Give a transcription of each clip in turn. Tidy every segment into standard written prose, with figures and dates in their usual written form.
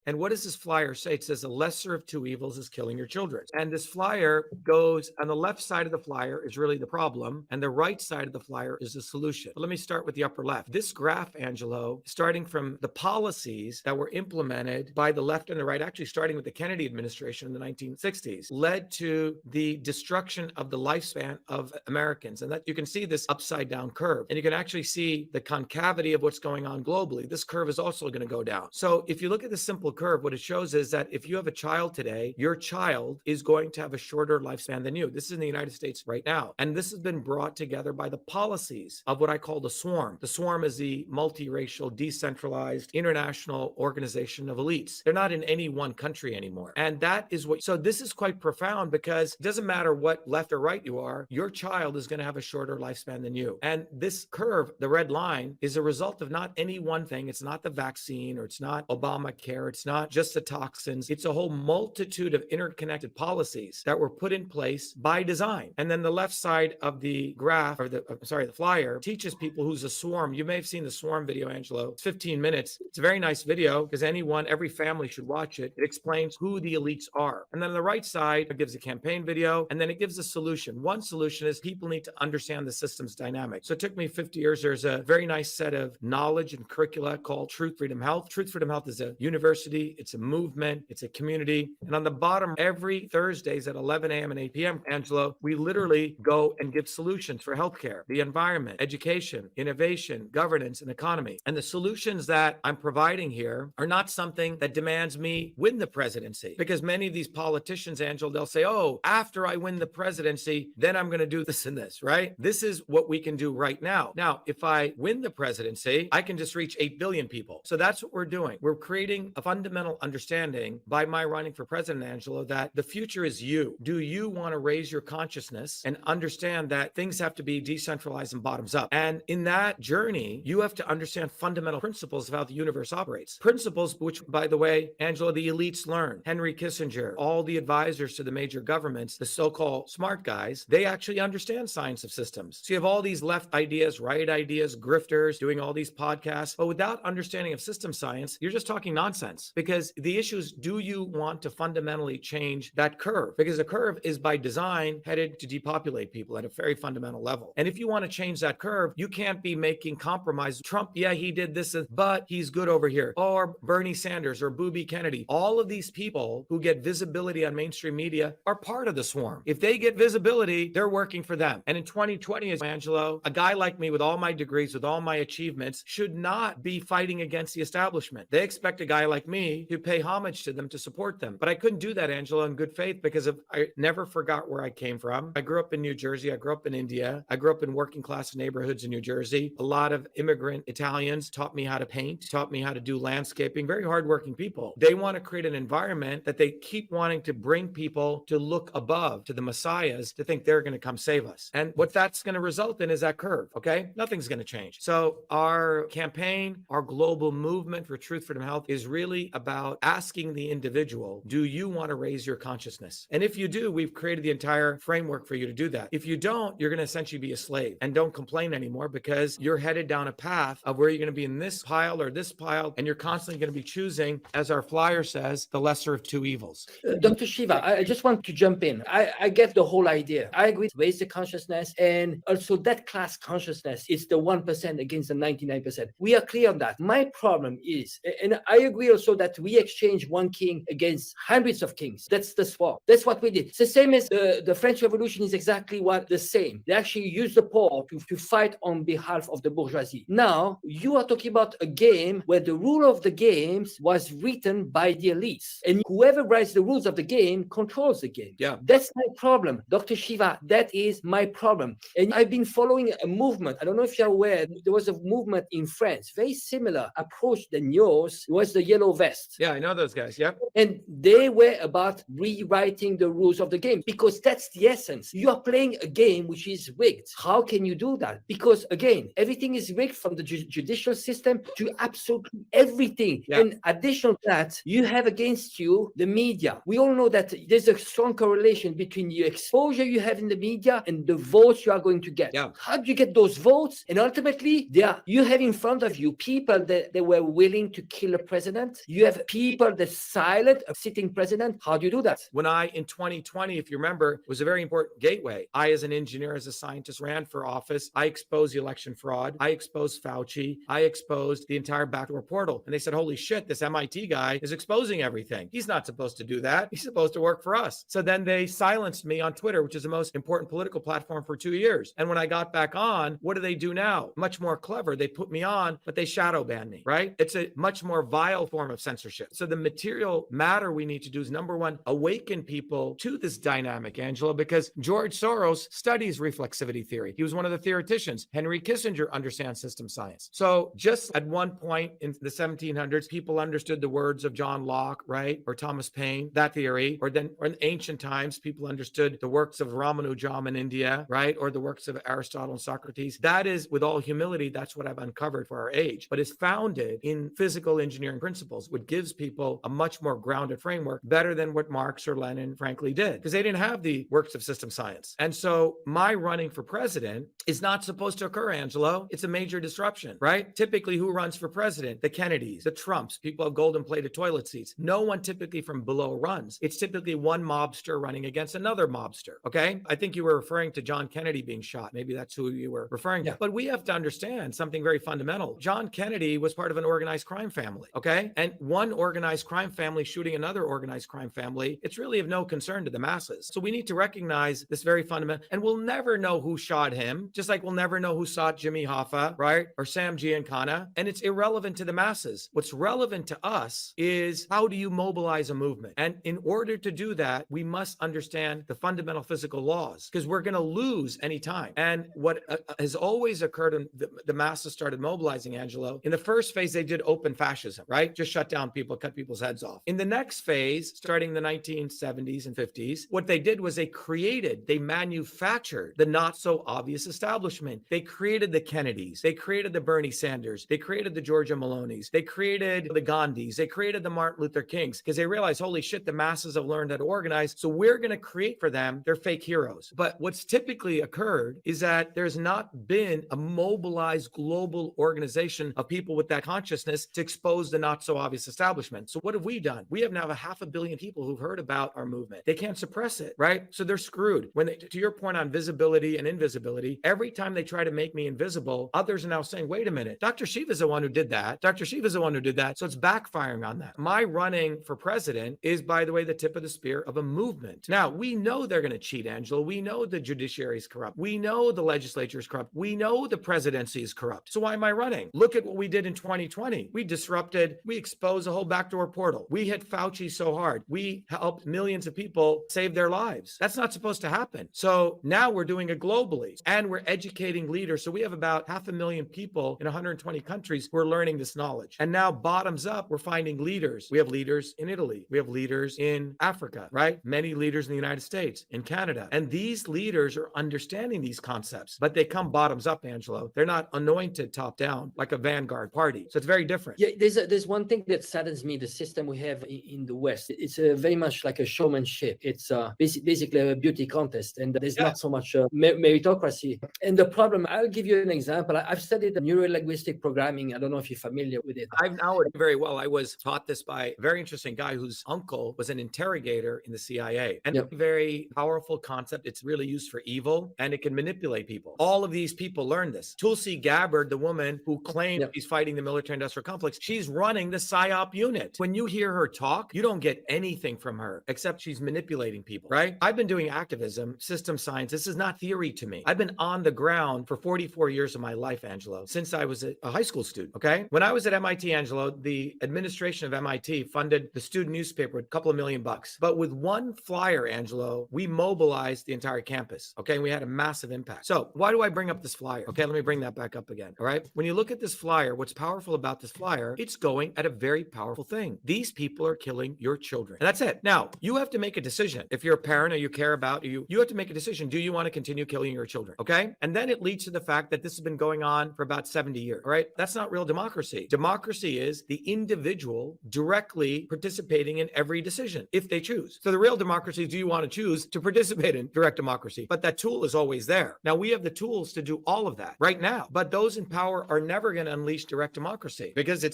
And what does this flyer say? It says the lesser of two evils is killing your children. And this flyer goes on the left side of the flyer is really the problem, and the right side of the flyer is the solution. But let me start with the upper left. This graph, Angelo, starting from the policies that were implemented by the left and the right, actually starting with the Kennedy administration in the 1960s, led to the destruction of the lifespan of Americans. And that you can see this upside down curve, and you can actually see the concavity of what's going on globally. This curve is also going to go down. So if you look at the simple curve, what it shows is that if you have a child today, your child is going to have a shorter lifespan than you. This is in the United States right now. And this has been brought together by the policies of what I call the swarm. The swarm is the multiracial, decentralized, international organization of elites. They're not in any one country anymore. And that is what, so this is quite profound, because it doesn't matter what left or right you are, your child is going to have a shorter lifespan than you. And this curve, the red line, is a result of not any one thing. It's not the vaccine, or it's not Obamacare. It's not just the toxins. It's a whole multitude of interconnected policies that were put in place by design. And then the left side of the graph, or the flyer, teaches people who's a swarm. You may have seen the swarm video, Angelo. It's 15 minutes. It's a very nice video, because every family should watch it. It explains who the elites are. And then on the right side, it gives a campaign video, and then it gives a solution. One solution is people need to understand the system's dynamic. So it took me 50 years. There's a very nice set of knowledge and curricula called Truth, Freedom, Health. Truth, Freedom, Health is a university. It's a movement. It's a community. And on the bottom, every Thursdays at 11 a.m. and 8 p.m., Angelo, we literally go and give solutions for healthcare, the environment, education, innovation, governance, and economy. And the solutions that I'm providing here are not something that demands me win the presidency, because many of these politicians, Angelo, they'll say, oh, after I win the presidency, then I'm going to do this and this, right? This is what we can do right now. Now, if I win the presidency, I can just reach 8 billion people. So that's what we're doing. We're creating a fundamental understanding by my running for president, Angelo, that the future is you. Do you want to raise your consciousness and understand that things have to be decentralized and bottoms up? And in that journey, you have to understand fundamental principles of how the universe operates. Principles which, by the way, Angelo, the elites learn. Henry Kissinger, all the advisors to the major governments, the so-called smart guys, they actually understand science of systems. So you have all these left ideas, right ideas, grifters doing all these podcasts, but without understanding of system science, you're just talking nonsense. Because the issue is, do you want to fundamentally change that curve? Because the curve is by design headed to depopulate people at a very fundamental level. And if you want to change that curve, you can't be making compromises. Trump, yeah, he did this, but he's good over here. Or Bernie Sanders or Booby Kennedy. All of these people who get visibility on mainstream media are part of the swarm. If they get visibility, they're working for them. And in 2020, Angelo, a guy like me with all my degrees, with all my achievements, should not be fighting against the establishment. They expect a guy like me to pay homage to them, to support them. But I couldn't do that, Angelo, in good faith, because I never forgot where I came from. I grew up in New Jersey. I grew up in India. I grew up in working class neighborhoods in New Jersey. A lot of immigrant Italians taught me how to paint, taught me how to do landscaping, very hardworking people. They want to create an environment that they keep wanting to bring people to look above, to the messiahs, to think they're going to come save us. And what that's going to result in is that curve, okay? Nothing's going to change. So our campaign, our global movement for Truth, Freedom, Health is really about asking the individual, do you want to raise your consciousness? And if you do, we've created the entire framework for you to do that. If you don't, you're going to essentially be a slave. And don't complain anymore, because you're headed down a path of where you're going to be in this pile or this pile, and you're constantly going to be choosing, as our flyer says, the lesser of two evils. Dr. Shiva, I just want to jump in. I get the whole idea. I agree, raise the consciousness, and also that class consciousness is the 1% against the 99%. We are clear on that. My problem is, and I agree also that we exchange one king against hundreds of kings. That's the swap. That's what we did. It's the same as the French Revolution is exactly what the same. They actually used the poor to fight on behalf of the bourgeoisie. Now, you are talking about a game where the rule of the games was written by the elites. And whoever writes the rules of the game controls the game. Yeah. That's my problem. Dr. Shiva, that is my problem. And I've been following a movement. I don't know if you're aware, there was a movement in France, very similar approach than yours. It was the Yellow Vest. Yeah, I know those guys. Yep. And they were about rewriting the rules of the game, because that's the essence. You are playing a game which is rigged. How can you do that? Because again, everything is rigged, from the judicial system to absolutely everything. Yeah. And additional to that, you have against you the media. We all know that there's a strong correlation between the exposure you have in the media and the votes you are going to get. Yeah. How do you get those votes? And ultimately, you have in front of you people that they were willing to kill a president. You have people that silent a sitting president. How do you do that? When in 2020, if you remember, was a very important gateway. I, as an engineer, as a scientist, ran for office. I exposed the election fraud. I exposed Fauci. I exposed the entire backdoor portal. And they said, holy shit, this MIT guy is exposing everything. He's not supposed to do that. He's supposed to work for us. So then they silenced me on Twitter, which is the most important political platform, for 2 years. And when I got back on, what do they do now? Much more clever. They put me on, but they shadow ban me, right? It's a much more vile form of censorship. So the material matter we need to do is, number one, awaken people to this dynamic, Angela, because George Soros studies reflexivity theory. He was one of the theoreticians. Henry Kissinger understands system science. So just at one point in the 1700s, people understood the words of John Locke, right? Or Thomas Paine, that theory. Or then in ancient times, people understood the works of Ramanujan in India, right? Or the works of Aristotle and Socrates. That is, with all humility, that's what I've uncovered for our age, but it's founded in physical engineering principles, which gives people a much more grounded framework, better than what Marx or Lenin, frankly, did, because they didn't have the works of system science. And so my running for president is not supposed to occur, Angelo. It's a major disruption, right? Typically, who runs for president? The Kennedys, the Trumps, people have golden plated toilet seats. No one typically from below runs. It's typically one mobster running against another mobster, okay? I think you were referring to John Kennedy being shot. Maybe that's who you were referring to. But we have to understand something very fundamental. John Kennedy was part of an organized crime family, okay? And one organized crime family shooting another organized crime family, it's really of no concern to the masses. So we need to recognize this very fundamental, and we'll never know who shot him, just like we'll never know who shot Jimmy Hoffa, right? Or Sam Giancana. And it's irrelevant to the masses. What's relevant to us is, how do you mobilize a movement? And in order to do that, we must understand the fundamental physical laws, because we're going to lose any time. And what has always occurred when the masses started mobilizing, Angelo, in the first phase, they did open fascism, right? Just shut down people, cut people's heads off. In the next phase, starting the 1970s and 50s, what they did was they manufactured the not so obvious establishment. They created the Kennedys. They created the Bernie Sanders. They created the Georgia Malonis. They created the Gandhis. They created the Martin Luther Kings, because they realized, holy shit, the masses have learned how to organize. So we're going to create for them their fake heroes. But what's typically occurred is that there's not been a mobilized global organization of people with that consciousness to expose the not so obvious establishment. So what have we done? We have now 500 million people who've heard about our movement. They can't suppress it, right? So they're screwed. To your point on visibility and invisibility, every time they try to make me invisible, others are now saying, wait a minute, Dr.SHIVA is the one who did that. Dr.SHIVA is the one who did that. So it's backfiring on that. My running for president is, by the way, the tip of the spear of a movement. Now, we know they're going to cheat, Angela. We know the judiciary is corrupt. We know the legislature is corrupt. We know the presidency is corrupt. So why am I running? Look at what we did in 2020. We exposed the whole backdoor portal. We hit Fauci so hard. We helped millions of people save their lives. That's not supposed to happen. So now we're doing it globally, and we're educating leaders. So we have about 500,000 people in 120 countries who are learning this knowledge. And now bottoms up, we're finding leaders. We have leaders in Italy. We have leaders in Africa, right? Many leaders in the United States, in Canada. And these leaders are understanding these concepts, but they come bottoms up, Angelo. They're not anointed top down like a vanguard party. So it's very different. Yeah, there's one thing that saddens me, the system we have in the West. It's very much like a showmanship. It's basically a beauty contest, and there's not so much meritocracy. And the problem, I'll give you an example. I've studied neuro-linguistic programming. I don't know if you're familiar with it. I know it very well. I was taught this by a very interesting guy whose uncle was an interrogator in the CIA. And a very powerful concept. It's really used for evil, and it can manipulate people. All of these people learn this. Tulsi Gabbard, the woman who claimed she's fighting the military-industrial complex, she's running the PSYOP unit. When you hear her talk, you don't get anything from her except she's manipulating people, right? I've been doing activism, system science. This is not theory to me. I've been on the ground for 44 years of my life, Angelo, since I was a high school student, okay? When I was at MIT, Angelo, the administration of MIT funded the student newspaper with a couple of $1 million. But with one flyer, Angelo, we mobilized the entire campus, okay? And we had a massive impact. So why do I bring up this flyer? Okay, let me bring that back up again, all right? When you look at this flyer, what's powerful about this flyer, it's going at a very powerful thing. These people are killing your children. And that's it. Now, you have to make a decision. If you're a parent or you care about you have to make a decision. Do you want to continue killing your children? Okay? And then it leads to the fact that this has been going on for about 70 years, all right? That's not real democracy. Democracy is the individual directly participating in every decision if they choose. So the real democracy is, do you want to choose to participate in direct democracy? But that tool is always there. Now, we have the tools to do all of that right now. But those in power are never going to unleash direct democracy, because they're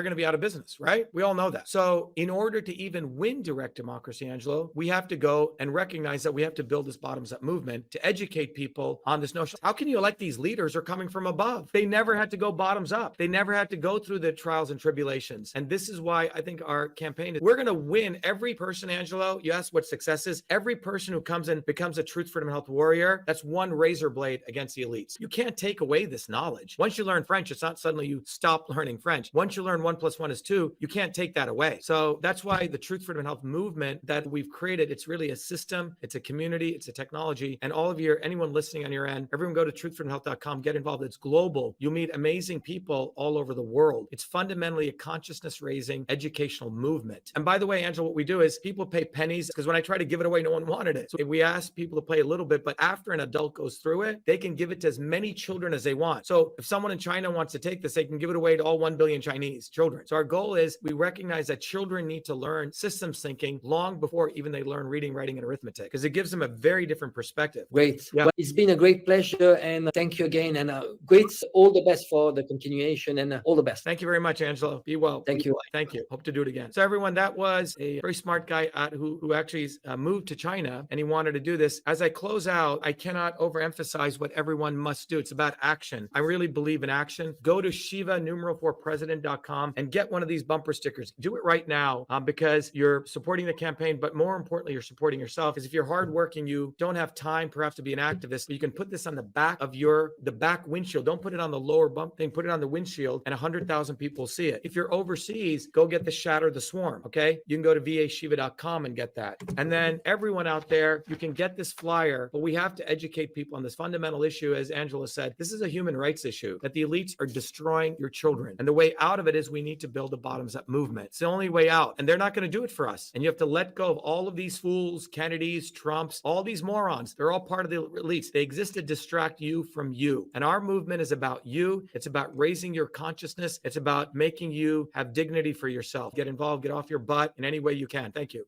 going to be out of business. business, right? We all know that. So in order to even win direct democracy, Angelo, we have to go and recognize that we have to build this bottoms-up movement to educate people on this notion. How can you elect these leaders who are coming from above? They never had to go bottoms up. They never had to go through the trials and tribulations. And this is why I think our campaign is, we're going to win every person, Angelo. You asked what success is. Every person who comes in becomes a truth, freedom, health warrior. That's one razor blade against the elites. You can't take away this knowledge. Once you learn French, it's not suddenly you stop learning French. Once you learn 1 + 1 is 2, you can't take that away. So that's why the truth, freedom, and health movement that we've created, it's really a system, it's a community, it's a technology. And all of anyone listening on your end, everyone go to truthfreedomhealth.com, get involved. It's global. You'll meet amazing people all over the world. It's fundamentally a consciousness raising educational movement. And by the way, Angela, what we do is people pay pennies, because when I try to give it away, no one wanted it. So we ask people to pay a little bit, but after an adult goes through it, they can give it to as many children as they want. So if someone in China wants to take this, they can give it away to all 1 billion Chinese children. So our goal is we recognize that children need to learn systems thinking long before even they learn reading, writing, and arithmetic, because it gives them a very different perspective. Great. Yeah. Well, it's been a great pleasure, and thank you again, and great, all the best for the continuation, and all the best. Thank you very much, Angelo. Be well. Thank you. Thank you. Hope to do it again. So everyone, that was a very smart guy who actually moved to China, and he wanted to do this. As I close out, I cannot overemphasize what everyone must do. It's about action. I really believe in action. Go to shiva4president.com and get one of these bumper stickers. Do it right now because you're supporting the campaign, but more importantly, you're supporting yourself. Because if you're hardworking, you don't have time perhaps to be an activist. You can put this on the back of the back windshield. Don't put it on the lower bump thing. Put it on the windshield, and 100,000 people see it. If you're overseas, go get the Shatter the Swarm. Okay, you can go to vashiva.com and get that. And then everyone out there, you can get this flyer, but we have to educate people on this fundamental issue. As Angela said, this is a human rights issue, that the elites are destroying your children. And the way out of it is we need to build a bottoms-up movement. It's the only way out. And they're not going to do it for us. And you have to let go of all of these fools, Kennedys, Trumps, all these morons. They're all part of the elites. They exist to distract you from you. And our movement is about you. It's about raising your consciousness. It's about making you have dignity for yourself. Get involved, get off your butt in any way you can. Thank you.